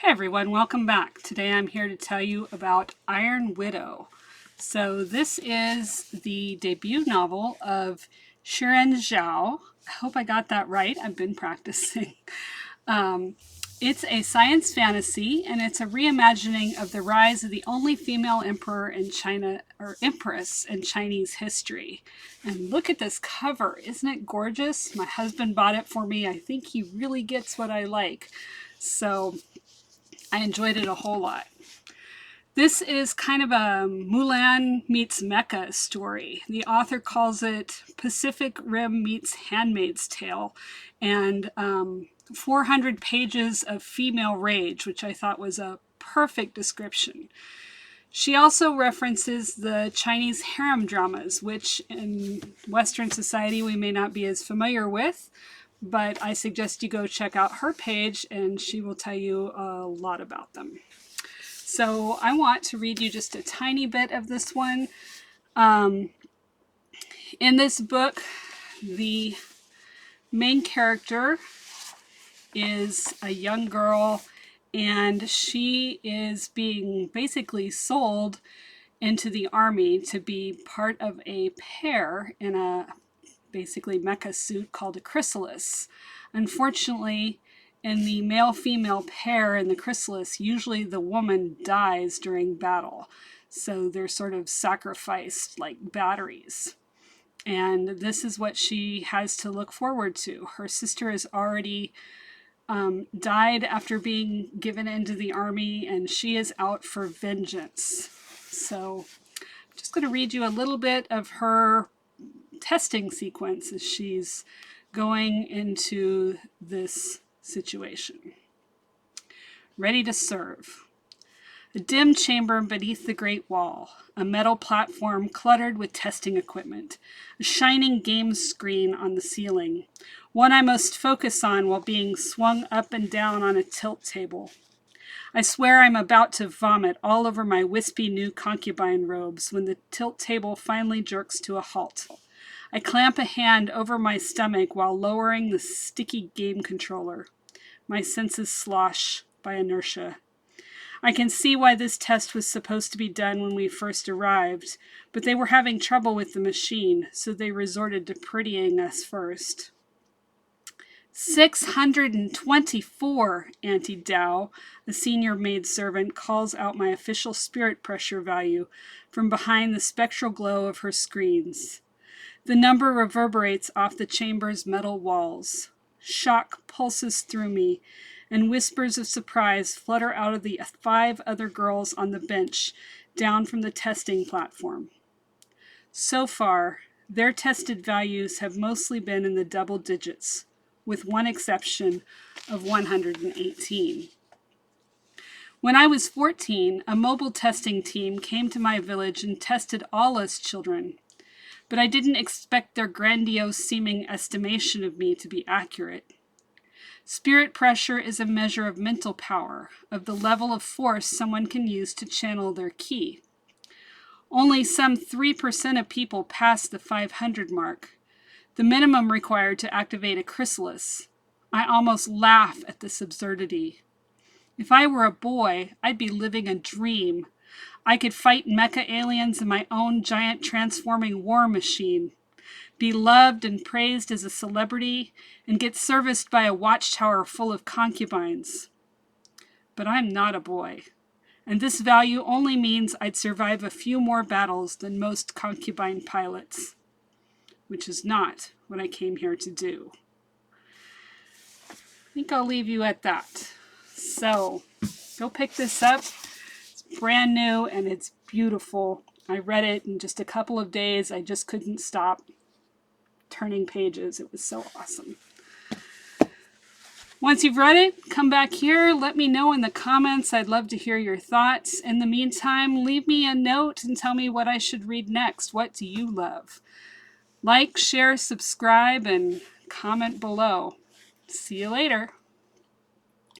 Hey everyone, welcome back. Today I'm here to tell you about Iron Widow. So this is the debut novel of Xiran Zhao. I hope I got that right. I've been practicing. It's a science fantasy and it's a reimagining of the rise of the only female emperor in China, or empress in Chinese history. And look at this cover. Isn't it gorgeous? My husband bought it for me. I think he really gets what I like. So I enjoyed it a whole lot. This is kind of a Mulan meets Mecha story. The author calls it Pacific Rim meets Handmaid's Tale, and 400 pages of female rage, which I thought was a perfect description. She also references the Chinese harem dramas, which in Western society we may not be as familiar with, but I suggest you go check out her page and she will tell you a lot about them. So I want to read you just a tiny bit of this one. In this book, the main character is a young girl and she is being basically sold into the army to be part of a pair in a basically mecha suit called a chrysalis. Unfortunately, in the male-female pair in the chrysalis, usually the woman dies during battle. So they're sort of sacrificed like batteries. And this is what she has to look forward to. Her sister has already died after being given into the army, and she is out for vengeance. So I'm just going to read you a little bit of her testing sequence as she's going into this situation. Ready to serve. A dim chamber beneath the Great Wall, a metal platform cluttered with testing equipment, a shining game screen on the ceiling, one I must focus on while being swung up and down on a tilt table. I swear I'm about to vomit all over my wispy new concubine robes when the tilt table finally jerks to a halt. I clamp a hand over my stomach while lowering the sticky game controller. My senses slosh by inertia. I can see why this test was supposed to be done when we first arrived, but they were having trouble with the machine, so they resorted to prettying us first. 624, Auntie Zhao, the senior maidservant, calls out my official spirit pressure value from behind the spectral glow of her screens. The number reverberates off the chamber's metal walls. Shock pulses through me, and whispers of surprise flutter out of the 5 other girls on the bench down from the testing platform. So far, their tested values have mostly been in the double digits, with one exception of 118. When I was 14, a mobile testing team came to my village and tested all us children. But I didn't expect their grandiose-seeming estimation of me to be accurate. Spirit pressure is a measure of mental power, of the level of force someone can use to channel their ki. Only some 3% of people pass the 500 mark, the minimum required to activate a chrysalis. I almost laugh at this absurdity. If I were a boy, I'd be living a dream. I could fight mecha aliens in my own giant transforming war machine, be loved and praised as a celebrity, and get serviced by a watchtower full of concubines. But I'm not a boy, and this value only means I'd survive a few more battles than most concubine pilots, which is not what I came here to do. I think I'll leave you at that. So, go pick this up. Brand new and it's beautiful. I read it in just a couple of days. I just couldn't stop turning pages. It was so awesome. Once you've read it, come back here. Let me know in the comments. I'd love to hear your thoughts. In the meantime, leave me a note and tell me what I should read next. What do you love? Like, share, subscribe, and comment below. See you later.